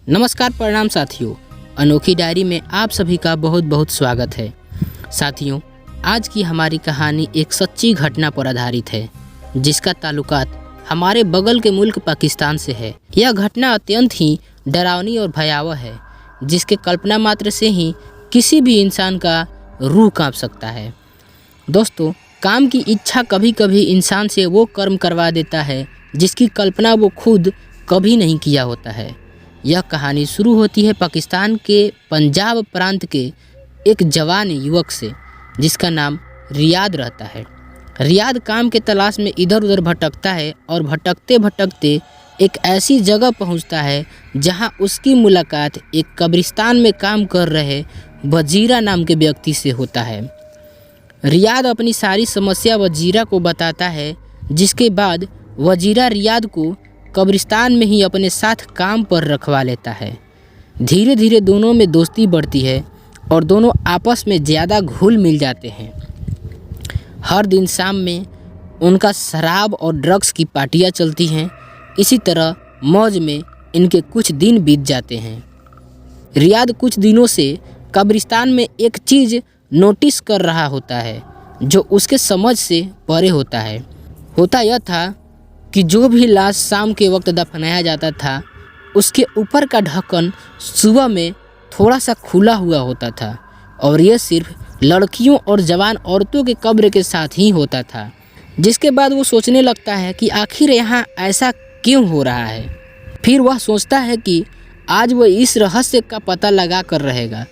नमस्कार, प्रणाम साथियों। अनोखी डायरी में आप सभी का बहुत बहुत स्वागत है। साथियों, आज की हमारी कहानी एक सच्ची घटना पर आधारित है, जिसका ताल्लुकात हमारे बगल के मुल्क पाकिस्तान से है। यह घटना अत्यंत ही डरावनी और भयावह है, जिसके कल्पना मात्र से ही किसी भी इंसान का रूह कांप सकता है। दोस्तों, काम की इच्छा कभी कभी इंसान से वो कर्म करवा देता है जिसकी कल्पना वो खुद कभी नहीं किया होता है। यह कहानी शुरू होती है पाकिस्तान के पंजाब प्रांत के एक जवान युवक से, जिसका नाम रियाद रहता है। रियाद काम के तलाश में इधर उधर भटकता है और भटकते भटकते एक ऐसी जगह पहुंचता है जहां उसकी मुलाकात एक कब्रिस्तान में काम कर रहे वजीरा नाम के व्यक्ति से होता है। रियाद अपनी सारी समस्या वजीरा को बताता है, जिसके बाद वजीरा रियाद को कब्रिस्तान में ही अपने साथ काम पर रखवा लेता है। धीरे धीरे दोनों में दोस्ती बढ़ती है और दोनों आपस में ज़्यादा घुल मिल जाते हैं। हर दिन शाम में उनका शराब और ड्रग्स की पार्टियां चलती हैं। इसी तरह मौज में इनके कुछ दिन बीत जाते हैं। रियाद कुछ दिनों से कब्रिस्तान में एक चीज़ नोटिस कर रहा होता है, जो उसके समझ से परे होता है। होता यह था कि जो भी लाश शाम के वक्त दफनाया जाता था, उसके ऊपर का ढक्कन सुबह में थोड़ा सा खुला हुआ होता था, और यह सिर्फ लड़कियों और जवान औरतों के कब्र के साथ ही होता था। जिसके बाद वो सोचने लगता है कि आखिर यहाँ ऐसा क्यों हो रहा है। फिर वह सोचता है कि आज वह इस रहस्य का पता लगा कर रहेगा।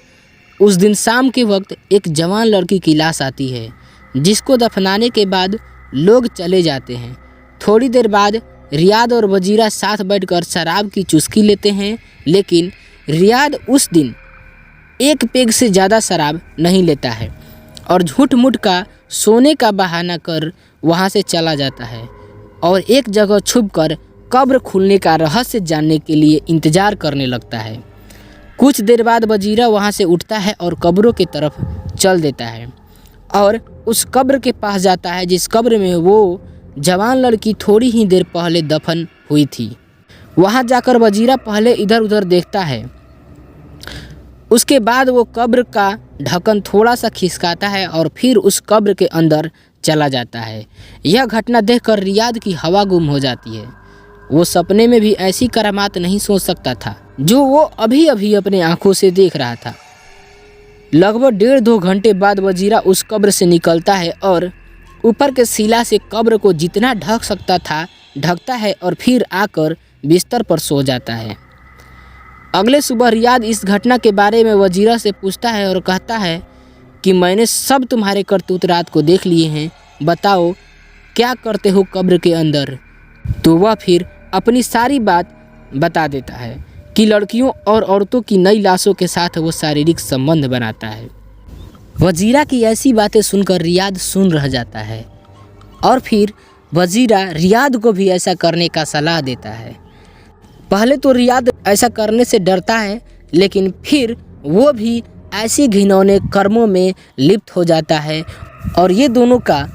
उस दिन शाम के वक्त एक जवान लड़की की लाश आती है, जिसको दफनाने के बाद लोग चले जाते हैं। थोड़ी देर बाद रियाद और वजीरा साथ बैठकर शराब की चुस्की लेते हैं, लेकिन रियाद उस दिन एक पेग से ज़्यादा शराब नहीं लेता है और झूठ मूठ का सोने का बहाना कर वहाँ से चला जाता है और एक जगह छुपकर कब्र खुलने का रहस्य जानने के लिए इंतज़ार करने लगता है। कुछ देर बाद वजीरा वहाँ से उठता है और कब्रों की तरफ चल देता है और उस कब्र के पास जाता है जिस कब्र में वो जवान लड़की थोड़ी ही देर पहले दफन हुई थी। वहां जाकर वजीरा पहले इधर उधर देखता है। उसके बाद वो कब्र का ढक्कन थोड़ा सा खिसकाता है और फिर उस कब्र के अंदर चला जाता है। यह घटना देखकर रियाद की हवा गुम हो जाती है। वो सपने में भी ऐसी करामात नहीं सोच सकता था जो वो अभी अभी अपने आंखों से देख रहा था। लगभग 1.5-2 घंटे बाद वजीरा उस कब्र से निकलता है और ऊपर के शिला से कब्र को जितना ढक सकता था ढकता है और फिर आकर बिस्तर पर सो जाता है। अगले सुबह रियाद इस घटना के बारे में वजीरा से पूछता है और कहता है कि मैंने सब तुम्हारे करतूत रात को देख लिए हैं, बताओ क्या करते हो कब्र के अंदर। तो वह फिर अपनी सारी बात बता देता है कि लड़कियों और औरतों की नई लाशों के साथ वो शारीरिक संबंध बनाता है। वजीरा की ऐसी बातें सुनकर रियाद सुन रह जाता है और फिर वजीरा रियाद को भी ऐसा करने का सलाह देता है। पहले तो रियाद ऐसा करने से डरता है, लेकिन फिर वो भी ऐसी घिनौने कर्मों में लिप्त हो जाता है और ये दोनों का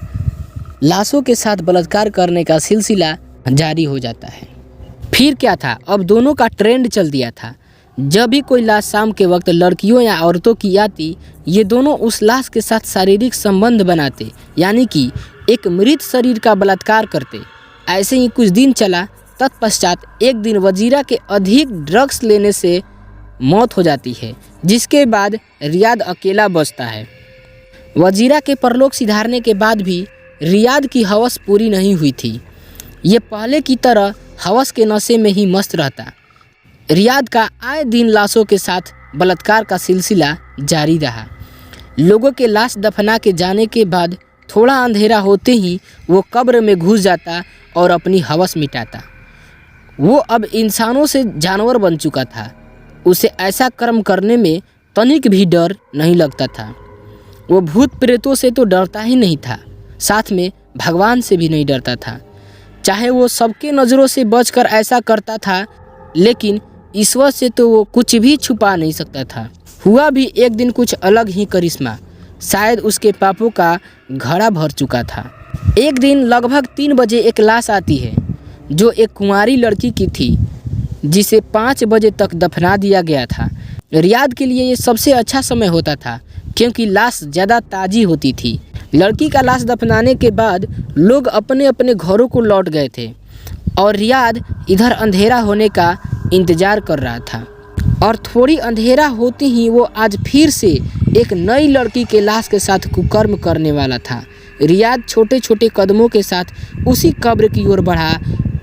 लाशों के साथ बलात्कार करने का सिलसिला जारी हो जाता है। फिर क्या था, अब दोनों का ट्रेंड चल दिया था। जब भी कोई लाश शाम के वक्त लड़कियों या औरतों की आती, ये दोनों उस लाश के साथ शारीरिक संबंध बनाते, यानी कि एक मृत शरीर का बलात्कार करते। ऐसे ही कुछ दिन चला। तत्पश्चात एक दिन वजीरा के अधिक ड्रग्स लेने से मौत हो जाती है, जिसके बाद रियाद अकेला बचता है। वजीरा के परलोक सिधारने के बाद भी रियाद की हवस पूरी नहीं हुई थी। ये पहले की तरह हवस के नशे में ही मस्त रहता। रियाद का आए दिन लाशों के साथ बलात्कार का सिलसिला जारी रहा। लोगों के लाश दफना के जाने के बाद थोड़ा अंधेरा होते ही वो कब्र में घुस जाता और अपनी हवस मिटाता। वो अब इंसानों से जानवर बन चुका था। उसे ऐसा कर्म करने में तनिक भी डर नहीं लगता था। वो भूत प्रेतों से तो डरता ही नहीं था, साथ में भगवान से भी नहीं डरता था। चाहे वो सबके नज़रों से बचकर ऐसा करता था, लेकिन ईश्वर से तो वो कुछ भी छुपा नहीं सकता था। हुआ भी एक दिन कुछ अलग ही करिश्मा। शायद उसके पापों का घड़ा भर चुका था। एक दिन लगभग 3 बजे एक लाश आती है, जो एक कुंवारी लड़की की थी। जिसे 5 बजे तक दफना दिया गया था। रियाद के लिए ये सबसे अच्छा समय होता था क्योंकि लाश ज़्यादा ताज़ी होती थी। लड़की का लाश दफनाने के बाद लोग अपने अपने घरों को लौट गए थे और रियाद इधर अंधेरा होने का इंतज़ार कर रहा था। और थोड़ी अंधेरा होते ही वो आज फिर से एक नई लड़की के लाश के साथ कुकर्म करने वाला था। रियाद छोटे छोटे कदमों के साथ उसी कब्र की ओर बढ़ा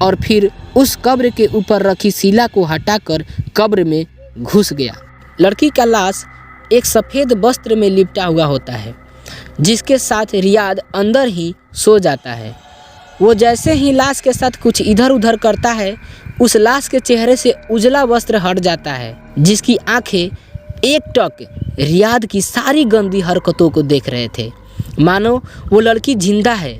और फिर उस कब्र के ऊपर रखी शिला को हटाकर कब्र में घुस गया। लड़की का लाश एक सफ़ेद वस्त्र में लिपटा हुआ होता है जिसके साथ रियाद अंदर ही सो जाता है। वो जैसे ही लाश के साथ कुछ इधर उधर करता है, उस लाश के चेहरे से उजला वस्त्र हट जाता है जिसकी आंखें एकटक रियाद की सारी गंदी हरकतों को देख रहे थे, मानो वो लड़की जिंदा है।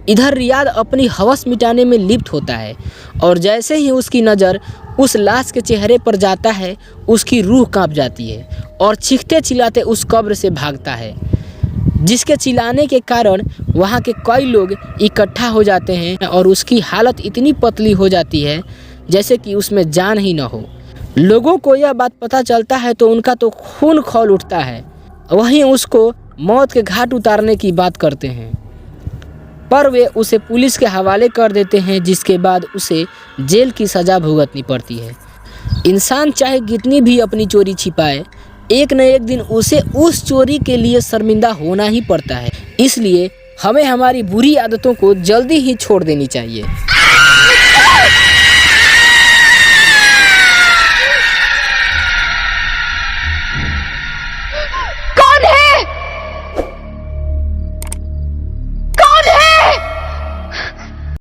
इधर रियाद अपनी हवस मिटाने में लिप्त होता है और जैसे ही उसकी नज़र उस लाश के चेहरे पर जाता है, उसकी रूह कांप जाती है और चीखते चिल्लाते उस कब्र से भागता है, जिसके चिल्लाने के कारण वहाँ के कई लोग इकट्ठा हो जाते हैं और उसकी हालत इतनी पतली हो जाती है जैसे कि उसमें जान ही न हो। लोगों को यह बात पता चलता है तो उनका तो खून खौल उठता है, वहीं उसको मौत के घाट उतारने की बात करते हैं, पर वे उसे पुलिस के हवाले कर देते हैं, जिसके बाद उसे जेल की सज़ा भुगतनी पड़ती है। इंसान चाहे कितनी भी अपनी चोरी छिपाए, एक न एक दिन उसे उस चोरी के लिए शर्मिंदा होना ही पड़ता है। इसलिए हमें हमारी बुरी आदतों को जल्दी ही छोड़ देनी चाहिए।